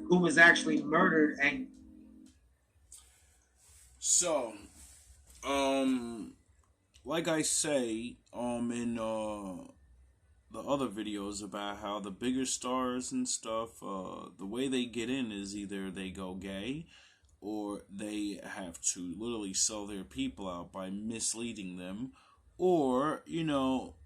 who was actually murdered. And So, like I say, in the other videos about how the bigger stars and stuff, the way they get in is either they go gay or they have to literally sell their people out by misleading them, or,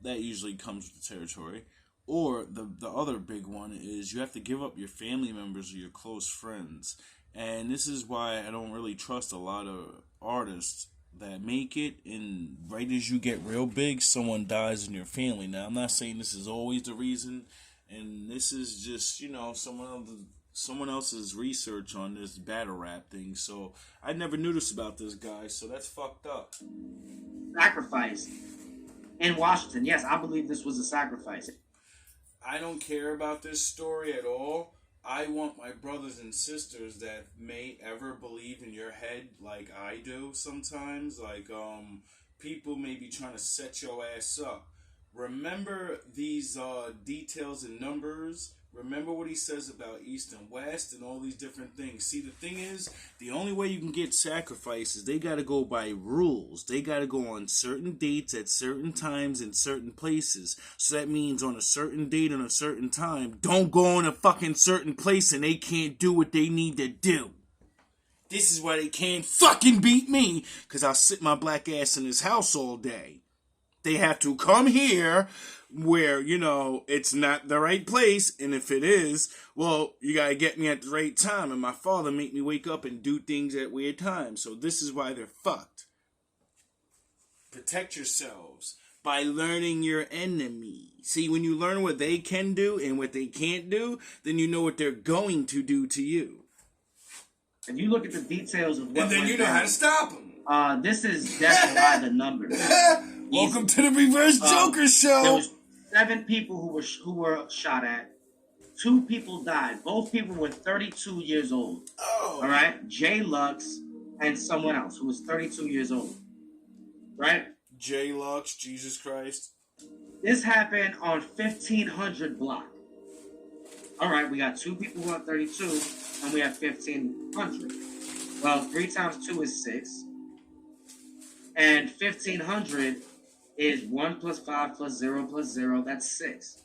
that usually comes with the territory. Or the other big one is you have to give up your family members or your close friends. And this is why I don't really trust a lot of artists that make it, and right as you get real big, someone dies in your family. Now, I'm not saying this is always the reason, and this is just, someone else's research on this battle rap thing. So I never knew this about this guy, so that's fucked up. sacrifice in Washington. Yes, I believe this was a sacrifice. I don't care about this story at all. I want my brothers and sisters that may ever believe in your head like I do sometimes. Like, people may be trying to set your ass up. Remember these details and numbers. Remember what he says about East and West and all these different things. See, the thing is, the only way you can get sacrifices, they got to go by rules. They got to go on certain dates at certain times in certain places. So that means on a certain date on a certain time, don't go in a fucking certain place and they can't do what they need to do. This is why they can't fucking beat me, because I'll sit my black ass in this house all day. They have to come here where, it's not the right place. And if it is, well, you got to get me at the right time. And my father made me wake up and do things at weird times. So this is why they're fucked. Protect yourselves by learning your enemy. See, when you learn what they can do and what they can't do, then you know what they're going to do to you. And you look at the details of what. And then you know how to stop them. This is death by the numbers. Welcome to the Reverse Joker Show. There was 7 people who were shot at. 2 people died. Both people were 32 years old. Oh. All right? J Lux and someone else who was 32 years old. Right? J Lux, Jesus Christ. This happened on 1500 block. All right, we got 2 people who are 32, and we have 1500. Well, 3 times 2 is 6. And 1500 is 1 plus 5 plus 0 plus 0. That's 6.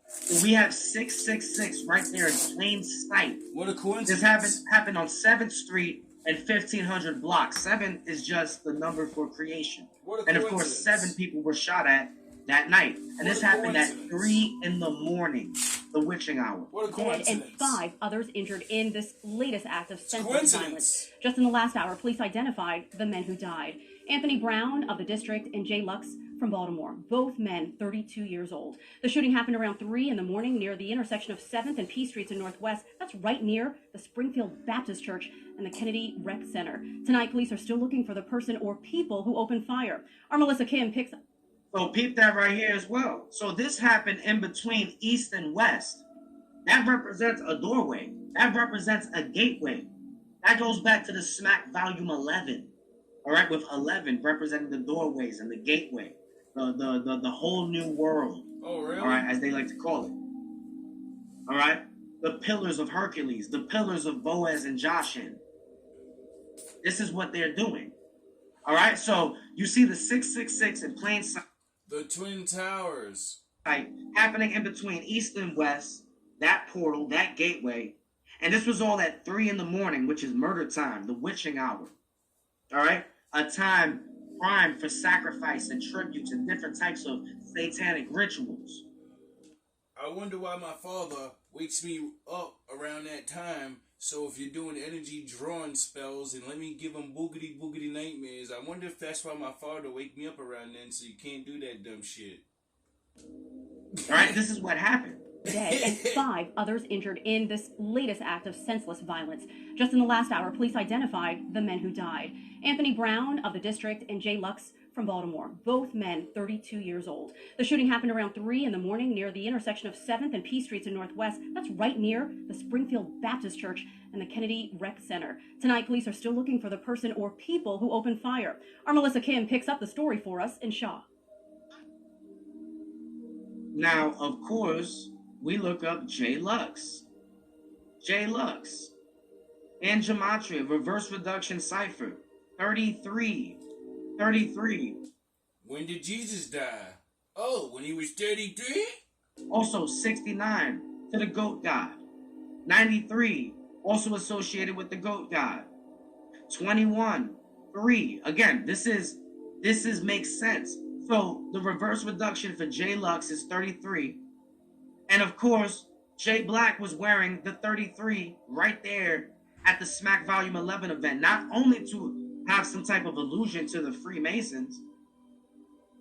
So we have 666 right there in plain sight. What a coincidence. This happened on 7th Street and 1500 block. 7 is just the number for creation. And of course, 7 people were shot at that night. And this happened at 3 in the morning, the witching hour. What a coincidence. And 5 others injured in this latest act of senseless violence. Just in the last hour, police identified the men who died. Anthony Brown of the district and Jay Lux from Baltimore, both men 32 years old. The shooting happened around 3 in the morning near the intersection of 7th and P Streets in Northwest. That's right near the Springfield Baptist Church and the Kennedy Rec Center. Tonight, police are still looking for the person or people who opened fire. Our Melissa Kim picks up. So peep that right here as well. So this happened in between East and West. That represents a doorway. That represents a gateway. That goes back to the Smack Volume 11. All right, with 11 representing the doorways and the gateway, the whole new world. Oh, really? All right, as they like to call it. All right, the pillars of Hercules, the pillars of Boaz and Joshin. This is what they're doing. All right, so you see the 666 in plain sight. The Twin Towers. Happening in between East and West, that portal, that gateway. And this was all at 3 in the morning, which is murder time, the witching hour. All right? A time prime for sacrifice and tributes and different types of satanic rituals. I wonder why my father wakes me up around that time. So if you're doing energy drawing spells and let me give him boogity boogity nightmares, I wonder if that's why my father wake me up around then so you can't do that dumb shit. All right, this is what happened. Dead and 5 others injured in this latest act of senseless violence. Just in the last hour, police identified the men who died. Anthony Brown of the district and Jay Lux from Baltimore, both men 32 years old. The shooting happened around 3 in the morning near the intersection of 7th and P Streets in Northwest. That's right near the Springfield Baptist Church and the Kennedy Rec Center. Tonight, police are still looking for the person or people who opened fire. Our Melissa Kim picks up the story for us in Shaw. Now, of course, we look up J Lux. J Lux. And Gematria, reverse reduction cipher, 33. 33. When did Jesus die? Oh, when he was 33? Also 69 to the goat god. 93, also associated with the goat god. 21, 3. Again, this is makes sense. So the reverse reduction for J Lux is 33. And of course, Jay Black was wearing the 33 right there at the Smack Volume 11 event, not only to have some type of allusion to the Freemasons,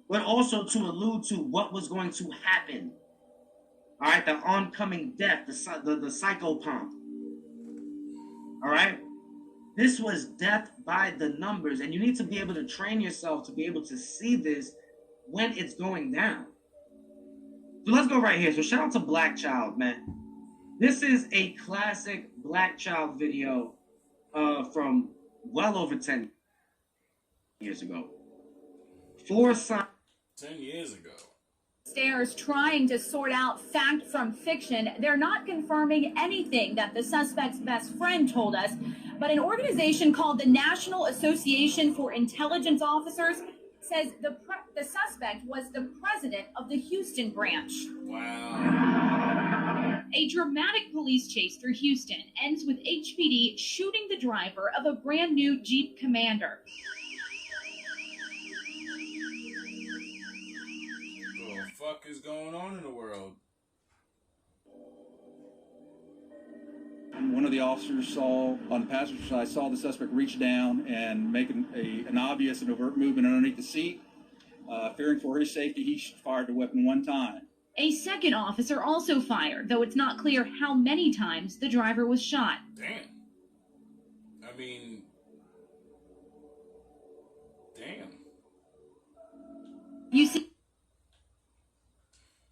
but also to allude to what was going to happen. All right, the oncoming death, the psychopomp. All right, this was death by the numbers, and you need to be able to train yourself to be able to see this when it's going down. So let's go right here. So shout out to Black Child, man. This is a classic Black Child video from well over 10 years ago. 10 years ago. Stairs trying to sort out fact from fiction. They're not confirming anything that the suspect's best friend told us, but an organization called the National Association for Intelligence Officers says the suspect was the president of the Houston branch. Wow. A dramatic police chase through Houston ends with HPD shooting the driver of a brand new Jeep Commander. What the fuck is going on in the world? One of the officers saw, on the passenger side, saw the suspect reach down and make an obvious and overt movement underneath the seat. Fearing for his safety, he fired the weapon one time. A second officer also fired, though it's not clear how many times the driver was shot. Damn. I mean, damn. You see,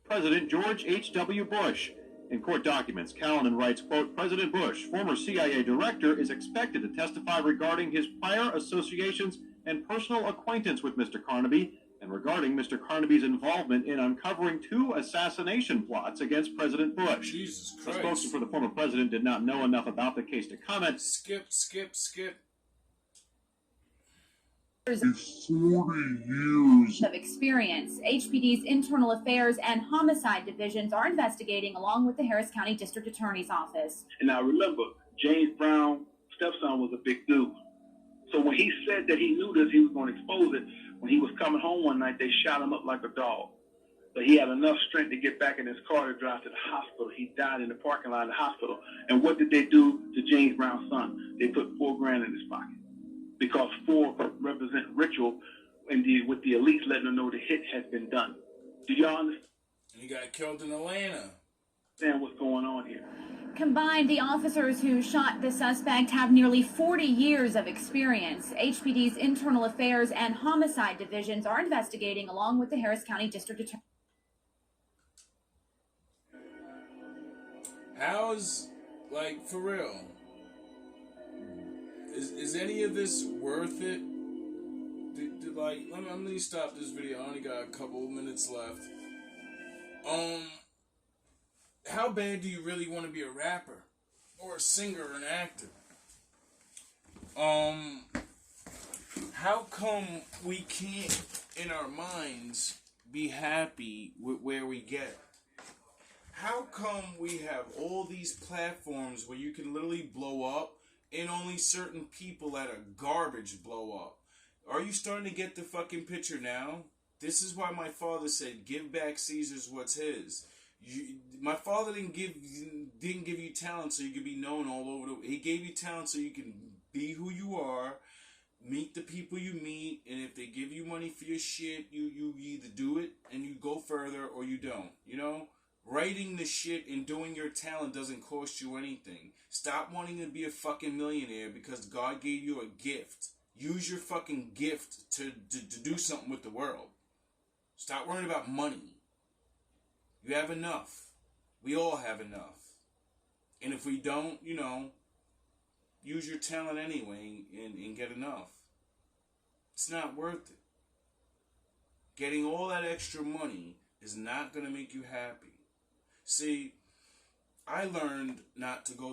President George H.W. Bush. In court documents, Callanan writes, quote, President Bush, former CIA director, is expected to testify regarding his prior associations and personal acquaintance with Mr. Carnaby, and regarding Mr. Carnaby's involvement in uncovering 2 assassination plots against President Bush. Jesus The Christ. spokesman for the former president did not know enough about the case to comment. Skip. 40 years of experience. HPD's Internal Affairs and Homicide Divisions are investigating along with the Harris County District Attorney's Office. And now remember, James Brown's stepson was a big dude. So when he said that he knew this, he was going to expose it. When he was coming home one night, they shot him up like a dog. But he had enough strength to get back in his car to drive to the hospital. He died in the parking lot of the hospital. And what did they do to James Brown's son? They put $4,000 in his pocket. Because 4 represent ritual with the elites letting them know the hit has been done. Do y'all understand? He got killed in Atlanta. What's going on here? Combined, the officers who shot the suspect have nearly 40 years of experience. HPD's Internal Affairs and Homicide Divisions are investigating along with the Harris County District Attorney. How's, like, for real? Is any of this worth it? Let me stop this video. I only got a couple of minutes left. How bad do you really want to be a rapper? Or a singer or an actor? How come we can't, in our minds, be happy with where we get? How come we have all these platforms where you can literally blow up and only certain people that are garbage blow up? Are you starting to get the fucking picture now? This is why my father said, give back Caesar's what's his. My father didn't give you talent so you could be known all over the. He gave you talent so you can be who you are, meet the people you meet, and if they give you money for your shit, you either do it and you go further or you don't. You know, writing the shit and doing your talent doesn't cost you anything. Stop wanting to be a fucking millionaire because God gave you a gift. Use your fucking gift to do something with the world. Stop worrying about money. You have enough. We all have enough. And if we don't, you know, use your talent anyway and get enough. It's not worth it. Getting all that extra money is not going to make you happy. See, I learned not to go